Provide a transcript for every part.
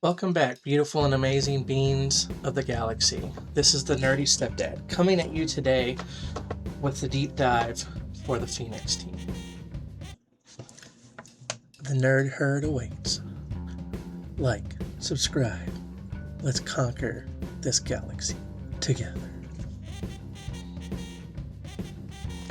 Welcome back, beautiful and amazing beings of the galaxy. This is the Nerdy Stepdad coming at you today with the deep dive for the Phoenix Team. The nerd herd awaits. Like, subscribe. Let's conquer this galaxy together.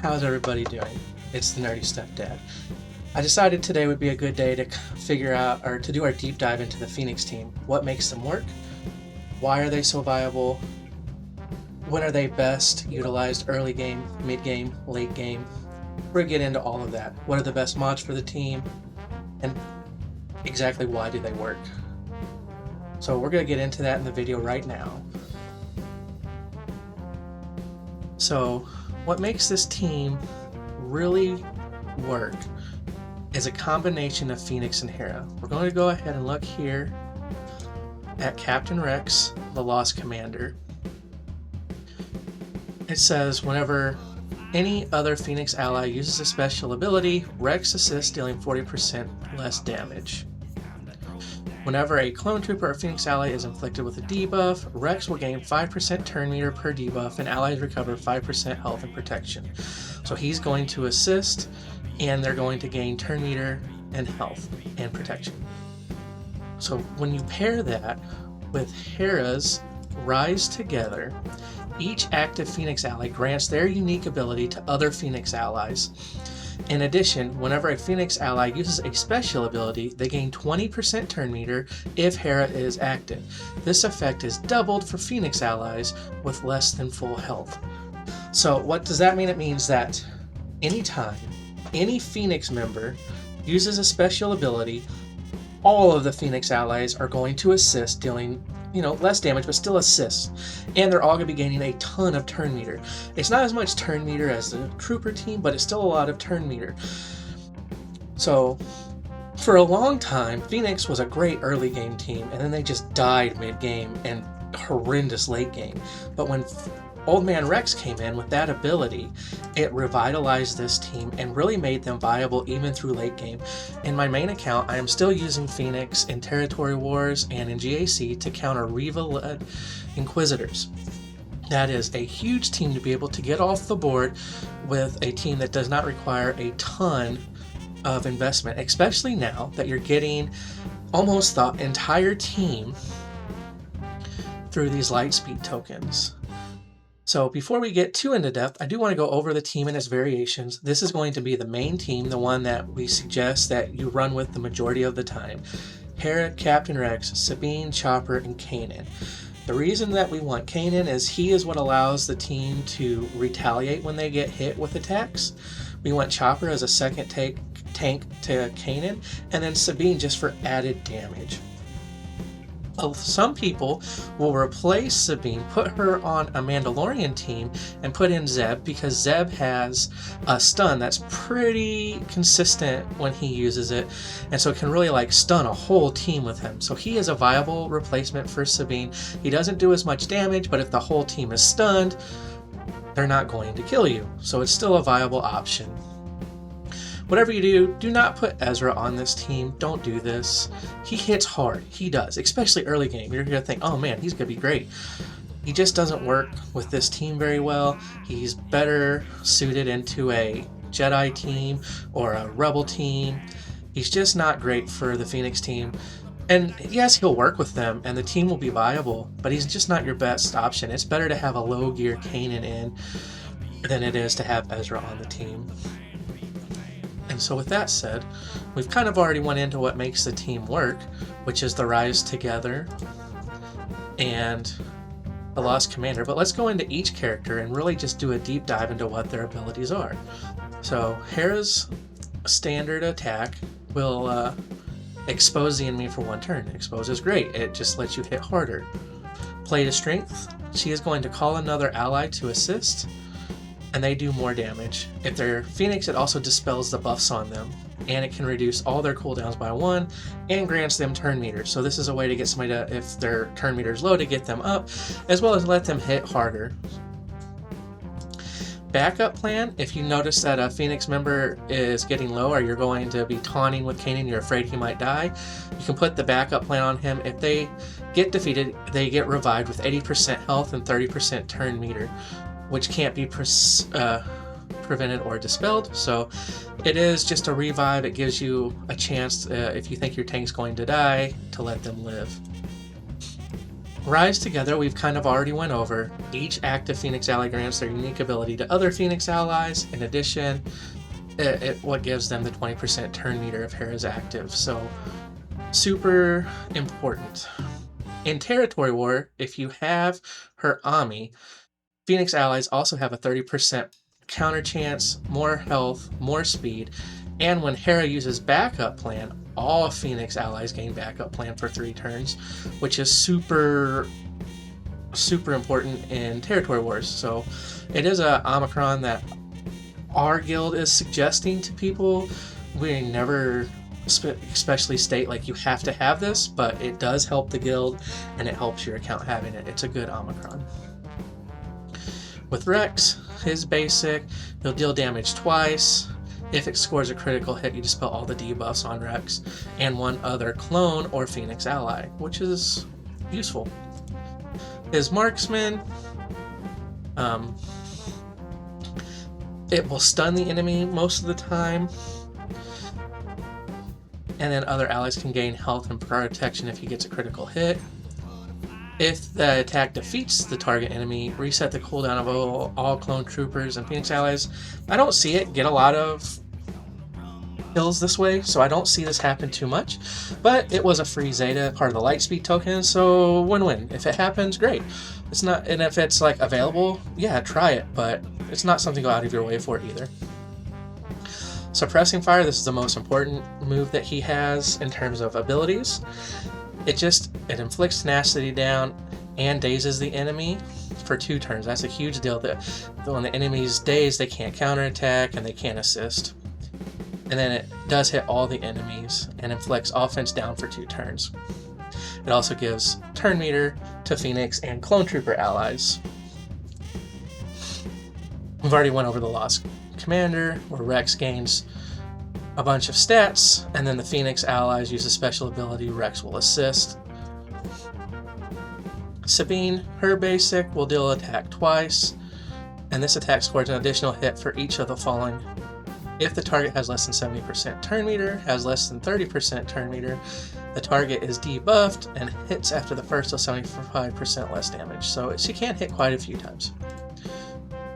How's everybody doing? It's the Nerdy Stepdad. I decided today would be a good day to figure out, or to do our deep dive into the Phoenix Team. What makes them work? Why are they so viable? When are they best utilized? Early game, mid game, late game? We're going to get into all of that. What are the best mods for the team? And exactly why do they work? So we're going to get into that in the video right now. So what makes this team really work is a combination of Phoenix and Hera. We're going to go ahead and look here at Captain Rex, the Lost Commander. It says whenever any other Phoenix ally uses a special ability, Rex assists, dealing 40% less damage. Whenever a clone trooper or Phoenix ally is inflicted with a debuff, Rex will gain 5% turn meter per debuff and allies recover 5% health and protection. So he's going to assist, and they're going to gain turn meter and health and protection. So when you pair that with Hera's Rise Together, each active Phoenix ally grants their unique ability to other Phoenix allies. In addition, whenever a Phoenix ally uses a special ability, they gain 20% turn meter if Hera is active. This effect is doubled for Phoenix allies with less than full health. So what does that mean? It means that anytime any Phoenix member uses a special ability, all of the Phoenix allies are going to assist, dealing less damage, but still assists. And they're all going to be gaining a ton of turn meter. It's not as much turn meter as the Trooper team, but it's still a lot of turn meter. So for a long time, Phoenix was a great early game team, and then they just died mid-game and horrendous late game. But when Old Man Rex came in with that ability, it revitalized this team and really made them viable even through late game. In my main account, I am still using Phoenix in Territory Wars and in GAC to counter Reva-led Inquisitors. That is a huge team to be able to get off the board with a team that does not require a ton of investment, especially now that you're getting almost the entire team through these Lightspeed tokens. So before we get too into depth, I do want to go over the team and its variations. This is going to be the main team, the one that we suggest that you run with the majority of the time. Hera, Captain Rex, Sabine, Chopper, and Kanan. The reason that we want Kanan is he is what allows the team to retaliate when they get hit with attacks. We want Chopper as a second tank to Kanan, and then Sabine just for added damage. Some people will replace Sabine, put her on a Mandalorian team, and put in Zeb, because Zeb has a stun that's pretty consistent when he uses it, and so it can really stun a whole team with him. So he is a viable replacement for Sabine. He doesn't do as much damage, but if the whole team is stunned, they're not going to kill you. So it's still a viable option. Whatever you do, do not put Ezra on this team. Don't do this. He hits hard. He does, especially early game. You're going to think, oh man, he's going to be great. He just doesn't work with this team very well. He's better suited into a Jedi team or a Rebel team. He's just not great for the Phoenix team. And yes, he'll work with them and the team will be viable, but he's just not your best option. It's better to have a low gear Kanan in than it is to have Ezra on the team. And so with that said, we've kind of already went into what makes the team work, which is the Rise Together and the Lost Commander. But let's go into each character and really just do a deep dive into what their abilities are. So Hera's standard attack will expose the enemy for one turn. Expose is great. It just lets you hit harder. Play to Strength. She is going to call another ally to assist, and they do more damage. If they're Phoenix, it also dispels the buffs on them, and it can reduce all their cooldowns by 1 and grants them turn meters. So this is a way to get somebody to, if their turn meter is low, to get them up, as well as let them hit harder. backup plan, if you notice that a Phoenix member is getting low or you're going to be taunting with Kanan, you're afraid he might die, you can put the backup plan on him. If they get defeated, they get revived with 80% health and 30% turn meter, which can't be prevented or dispelled. So it is just a revive. It gives you a chance, if you think your tank's going to die, to let them live. Rise Together, we've kind of already went over. Each active Phoenix ally grants their unique ability to other Phoenix allies. In addition, what gives them the 20% turn meter if Hera's active. So super important. In Territory War, if you have her Ami, Phoenix allies also have a 30% counter chance, more health, more speed, and when Hera uses backup plan, all Phoenix allies gain backup plan for 3 turns, which is super important in Territory Wars. So it is a Omicron that our guild is suggesting to people. We never especially state like you have to have this, but it does help the guild and it helps your account having it. It's a good Omicron. With Rex, his basic, he'll deal damage twice. If it scores a critical hit, you dispel all the debuffs on Rex and one other clone or Phoenix ally, which is useful. His marksman, it will stun the enemy most of the time, and then other allies can gain health and protection if he gets a critical hit. If the attack defeats the target enemy, reset the cooldown of all clone troopers and Phoenix allies. I don't see it get a lot of kills this way, so I don't see this happen too much, but it was a free Zeta, part of the Lightspeed token, so win-win. If it happens, great. It's not, and if it's like available, yeah, try it, but it's not something to go out of your way for either. Suppressing Fire, this is the most important move that he has in terms of abilities. It inflicts tenacity down and dazes the enemy for 2 turns. That's a huge deal. That when the enemy's dazed, they can't counterattack and they can't assist. And then it does hit all the enemies and inflicts offense down for 2 turns. It also gives turn meter to Phoenix and Clone Trooper allies. We've already went over the Lost Commander, where Rex gains a bunch of stats, and then the Phoenix allies use a special ability, Rex will assist. Sabine, her basic, will deal attack twice, and this attack scores an additional hit for each of the following. If the target has less than 70% turn meter, has less than 30% turn meter, the target is debuffed and hits after the first of 75% less damage, so she can hit quite a few times.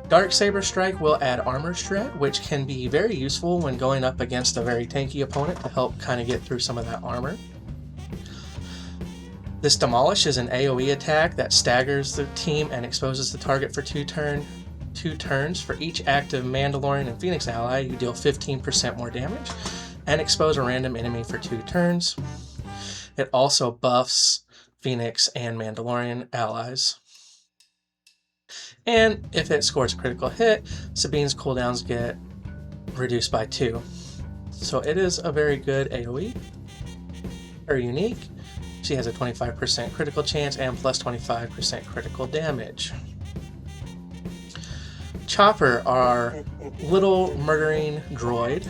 Darksaber Strike will add Armor Shred, which can be very useful when going up against a very tanky opponent to help kind of get through some of that armor. This Demolish is an AoE attack that staggers the team and exposes the target for 2 turns. For each active Mandalorian and Phoenix ally, you deal 15% more damage and expose a random enemy for 2 turns. It also buffs Phoenix and Mandalorian allies. And if it scores a critical hit, Sabine's cooldowns get reduced by 2. So it is a very good AoE. Very unique. She has a 25% critical chance and plus 25% critical damage. Chopper, our little murdering droid,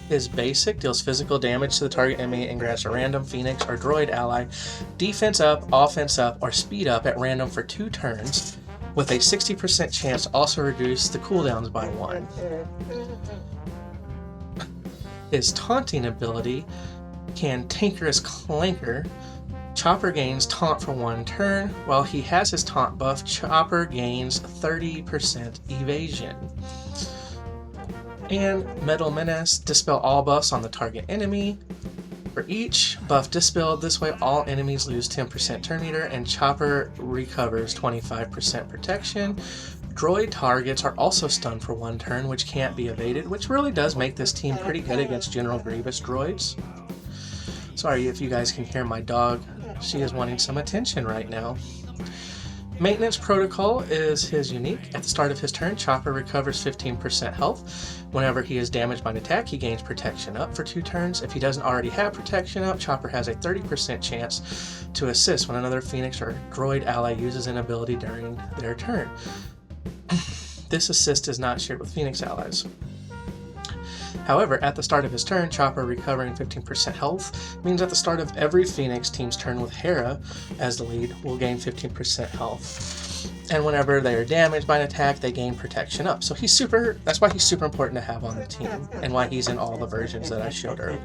is basic, deals physical damage to the target enemy and grants a random Phoenix or droid ally defense up, offense up, or speed up at random for 2 turns, with a 60% chance to also reduce the cooldowns by 1. His taunting ability, Cantankerous Clanker. Chopper gains taunt for 1 turn. While he has his taunt buff, Chopper gains 30% evasion. And Metal Menace, dispel all buffs on the target enemy. For each buff dispelled, this way all enemies lose 10% turn meter and Chopper recovers 25% protection. Droid targets are also stunned for 1 turn, which can't be evaded, which really does make this team pretty good against General Grievous droids. Sorry if you guys can hear my dog. She is wanting some attention right now. Maintenance Protocol is his unique. At the start of his turn, Chopper recovers 15% health. Whenever he is damaged by an attack, he gains protection up for 2 turns. If he doesn't already have protection up, Chopper has a 30% chance to assist when another Phoenix or droid ally uses an ability during their turn. This assist is not shared with Phoenix allies. However, at the start of his turn, Chopper recovering 15% health means at the start of every Phoenix team's turn with Hera as the lead will gain 15% health. And whenever they are damaged by an attack, they gain protection up. So that's why he's super important to have on the team, and why he's in all the versions that I showed earlier.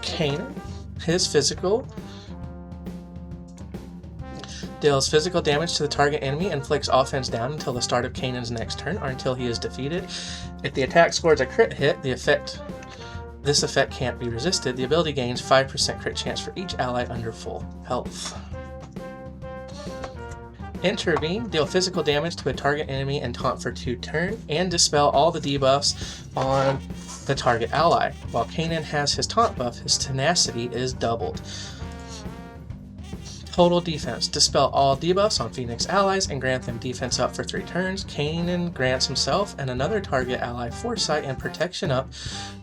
Kanan, his physical deals physical damage to the target enemy and inflicts offense down until the start of Kanan's next turn or until he is defeated. If the attack scores a crit hit, this effect can't be resisted. The ability gains 5% crit chance for each ally under full health. Intervene, deal physical damage to a target enemy and taunt for 2 turns, and dispel all the debuffs on the target ally. While Kanan has his taunt buff, his tenacity is doubled. Total defense, dispel all debuffs on Phoenix allies and grant them defense up for 3 turns. Kanan grants himself and another target ally foresight and protection up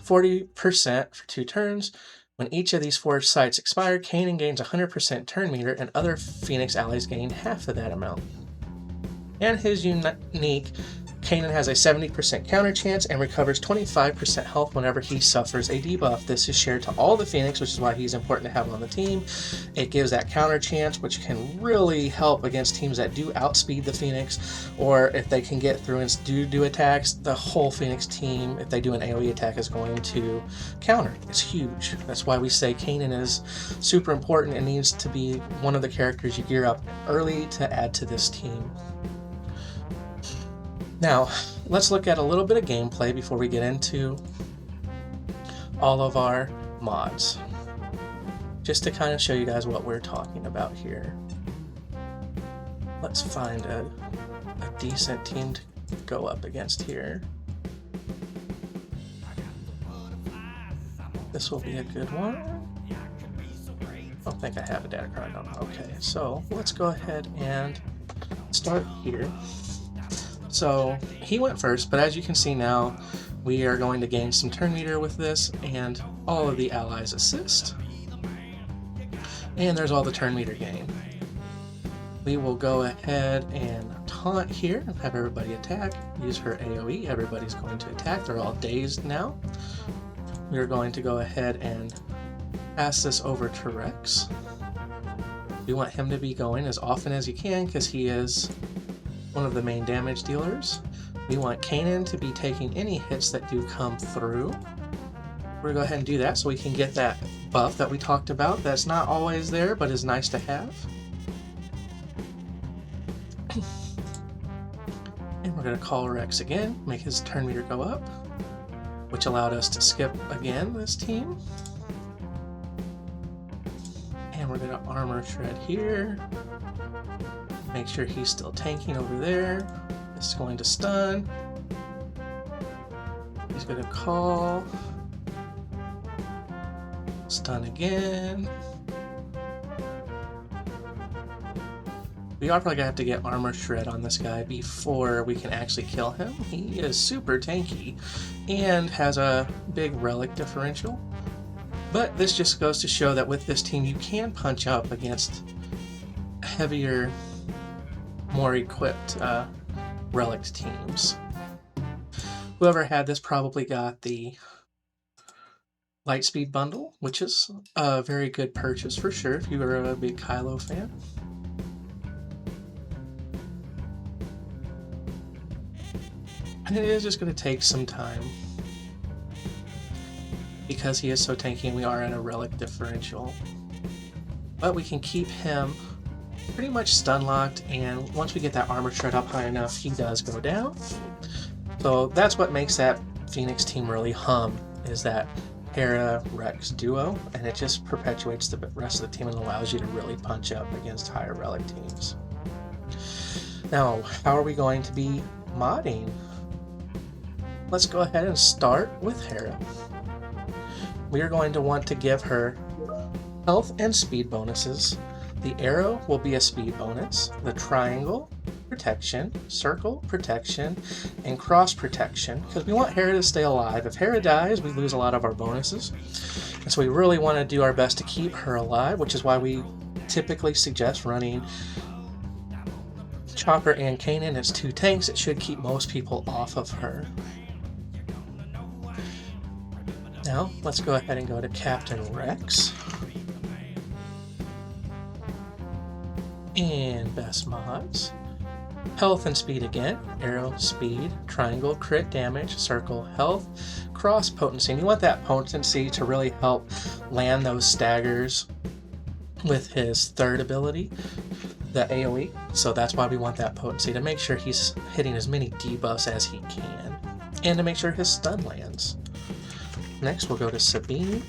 40% for 2 turns. When each of these foresights expire, Kanan gains 100% turn meter and other Phoenix allies gain half of that amount. And his unique, Kanan has a 70% counter chance and recovers 25% health whenever he suffers a debuff. This is shared to all the Phoenix, which is why he's important to have on the team. It gives that counter chance, which can really help against teams that do outspeed the Phoenix, or if they can get through and do attacks, the whole Phoenix team, if they do an AoE attack, is going to counter. It's huge. That's why we say Kanan is super important and needs to be one of the characters you gear up early to add to this team. Now, let's look at a little bit of gameplay before we get into all of our mods, just to kind of show you guys what we're talking about here. Let's find a decent team to go up against here. This will be a good one. I don't think I have a data card on. Okay, so let's go ahead and start here. So he went first, but as you can see now, we are going to gain some turn meter with this, and all of the allies assist. And there's all the turn meter gain. We will go ahead and taunt here, have everybody attack, use her AoE, everybody's going to attack, they're all dazed now. We're going to go ahead and pass this over to Rex. We want him to be going as often as he can because he is one of the main damage dealers. We want Kanan to be taking any hits that do come through. We're going to go ahead and do that so we can get that buff that we talked about that's not always there but is nice to have. And we're going to call Rex again, make his turn meter go up, which allowed us to skip again this team. And we're going to armor shred here. Make sure he's still tanking over there. It's going to stun. He's going to call. Stun again. We are probably going to have to get armor shred on this guy before we can actually kill him. He is super tanky and has a big relic differential. But this just goes to show that with this team you can punch up against heavier, more equipped relic teams. Whoever had this probably got the Lightspeed bundle, which is a very good purchase for sure if you were a big Kylo fan. And it is just going to take some time because he is so tanky and we are in a relic differential. But we can keep him pretty much stun locked, and once we get that armor shred up high enough, he does go down. So that's what makes that Phoenix team really hum, is that Hera-Rex duo, and it just perpetuates the rest of the team and allows you to really punch up against higher relic teams. Now, how are we going to be modding? Let's go ahead and start with Hera. We are going to want to give her health and speed bonuses. The arrow will be a speed bonus, the triangle, protection, circle, protection, and cross protection, because we want Hera to stay alive. If Hera dies, we lose a lot of our bonuses, and so we really want to do our best to keep her alive, which is why we typically suggest running Chopper and Kanan as 2 tanks, it should keep most people off of her. Now, let's go ahead and go to Captain Rex. And best mods. Health and speed again. Arrow, speed, triangle, crit damage, circle, health, cross potency. And you want that potency to really help land those staggers with his 3rd ability, the AoE. So that's why we want that potency, to make sure he's hitting as many debuffs as he can, and to make sure his stun lands. Next, we'll go to Sabine.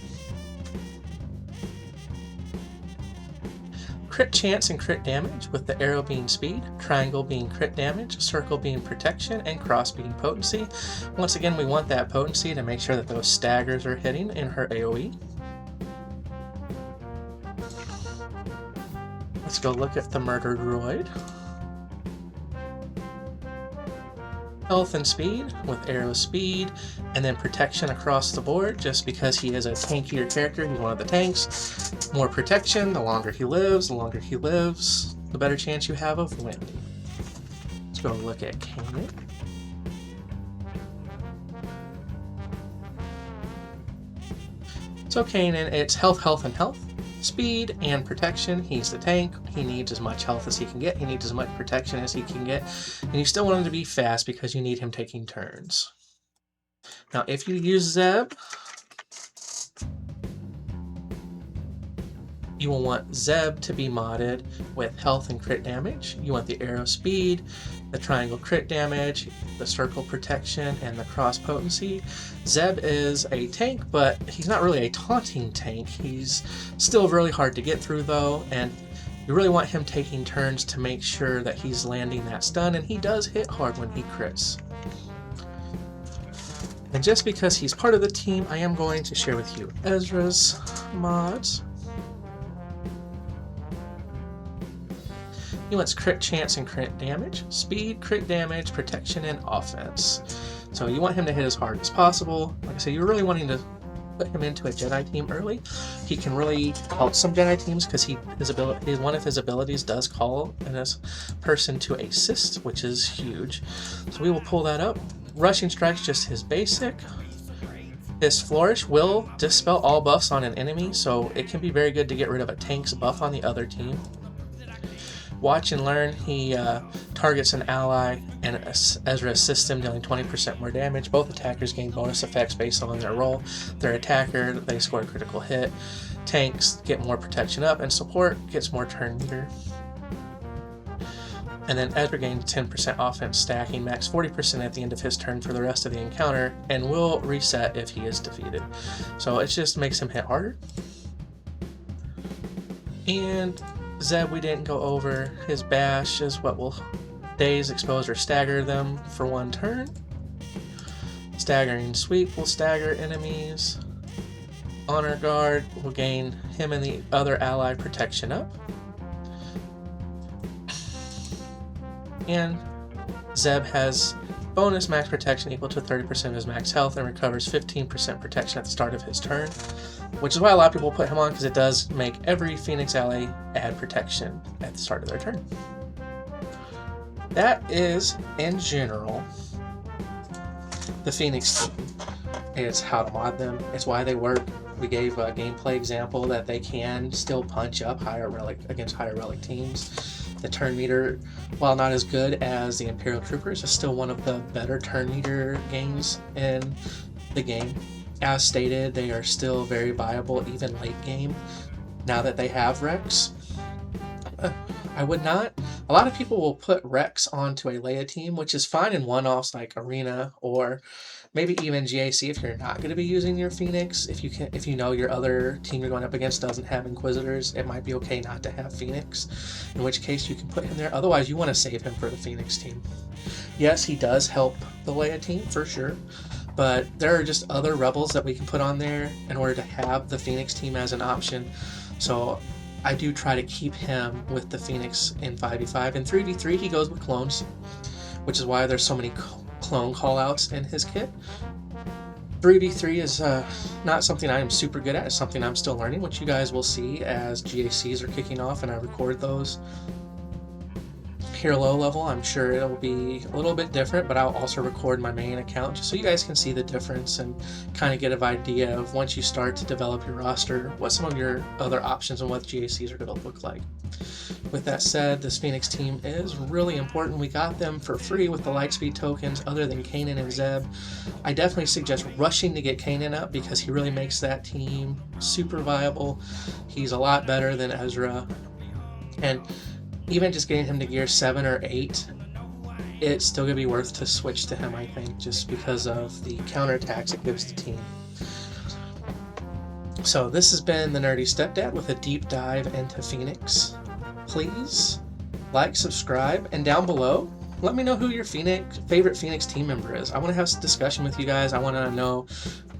Crit chance and crit damage, with the arrow being speed, triangle being crit damage, circle being protection, and cross being potency. Once again, we want that potency to make sure that those staggers are hitting in her AoE. Let's go look at the Murder Droid. Health and speed, with arrow speed, and then protection across the board, just because he is a tankier character. He's one of the tanks. More protection, the longer he lives, the better chance you have of winning. Let's go look at Kanan. So Kanan, it's health, health, and health. Speed and protection. He's the tank. He needs as much health as he can get. He needs as much protection as he can get. And you still want him to be fast because you need him taking turns. Now, if you use Zeb, you will want Zeb to be modded with health and crit damage. You want the arrow speed, the triangle crit damage, the circle protection, and the cross potency. Zeb is a tank, but he's not really a taunting tank. He's still really hard to get through though, and you really want him taking turns to make sure that he's landing that stun, and he does hit hard when he crits. And just because he's part of the team, I am going to share with you Ezra's mods. He wants crit chance and crit damage, speed, crit damage, protection, and offense. So you want him to hit as hard as possible. Like I said, you're really wanting to put him into a Jedi team early. He can really help some Jedi teams because one of his abilities does call a person to assist, which is huge. So we will pull that up. Rushing Strike's just his basic. His Flourish will dispel all buffs on an enemy, so it can be very good to get rid of a tank's buff on the other team. Watch and Learn, he targets an ally and Ezra assists him, dealing 20% more damage. Both attackers gain bonus effects based on their role. Their attacker, they score a critical hit. Tanks get more protection up, and support gets more turn meter. And then Ezra gains 10% offense stacking, max 40% at the end of his turn for the rest of the encounter, and will reset if he is defeated. So it just makes him hit harder. And Zeb, we didn't go over. His bash is what will daze, expose, or stagger them for 1 turn. Staggering Sweep will stagger enemies. Honor Guard will gain him and the other ally protection up. And Zeb has bonus max protection equal to 30% of his max health and recovers 15% protection at the start of his turn, which is why a lot of people put him on, because it does make every Phoenix ally add protection at the start of their turn. That is, in general, the Phoenix team. It's how to mod them. It's why they work. We gave a gameplay example that they can still punch up against higher relic teams. The turn meter, while not as good as the Imperial Troopers, is still one of the better turn meter games in the game. As stated, they are still very viable even late game now that they have Rex. I would not. A lot of people will put Rex onto a Leia team, which is fine in one-offs like Arena or maybe even GAC if you're not going to be using your Phoenix. If you know your other team you're going up against doesn't have Inquisitors, it might be okay not to have Phoenix, in which case you can put him there. Otherwise, you want to save him for the Phoenix team. Yes, he does help the Leia team for sure, but there are just other Rebels that we can put on there in order to have the Phoenix team as an option. So I do try to keep him with the Phoenix in 5v5. In 3v3, he goes with clones, which is why there's so many clone callouts in his kit. 3v3 is not something I am super good at. It's something I'm still learning, which you guys will see as GACs are kicking off and I record those. here low level, I'm sure it'll be a little bit different, but I'll also record my main account just so you guys can see the difference and kind of get an idea of, once you start to develop your roster, what some of your other options and what GACs are going to look like. With that said, this Phoenix team is really important. We got them for free with the Lightspeed tokens other than Kanan and Zeb. I definitely suggest rushing to get Kanan up because he really makes that team super viable. He's a lot better than Ezra. And even just getting him to gear 7 or 8, it's still going to be worth to switch to him, I think, just because of the counterattacks it gives the team. So this has been the Nerdy Stepdad with a deep dive into Phoenix. Please like, subscribe, and down below, let me know who your favorite Phoenix team member is. I want to have a discussion with you guys. I want to know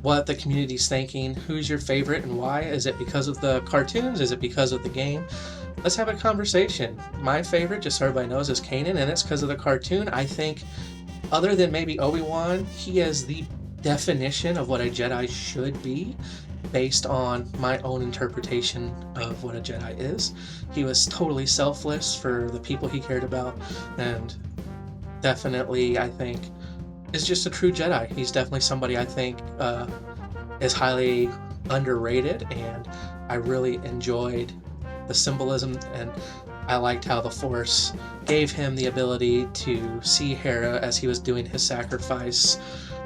what the community's thinking. Who's your favorite and why? Is it because of the cartoons? Is it because of the game? Let's have a conversation. My favorite, just so everybody knows, is Kanan, and it's because of the cartoon. I think, other than maybe Obi-Wan, he is the definition of what a Jedi should be, based on my own interpretation of what a Jedi is. He was totally selfless for the people he cared about, and definitely, I think, is just a true Jedi. He's definitely somebody I think is highly underrated, and I really enjoyed the symbolism, and I liked how the Force gave him the ability to see Hera as he was doing his sacrifice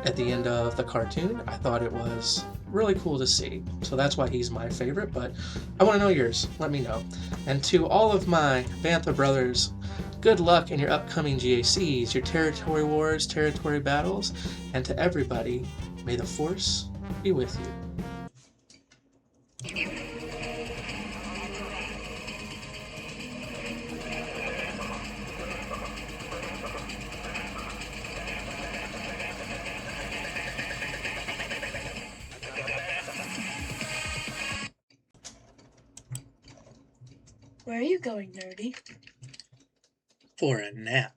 at the end of the cartoon. I thought it was really cool to see. So that's why he's my favorite, but I want to know yours. Let me know. And to all of my Bantha brothers, good luck in your upcoming GACs, your territory wars, territory battles, and to everybody, may the Force be with you. Where are you going, Nerdy? For a nap.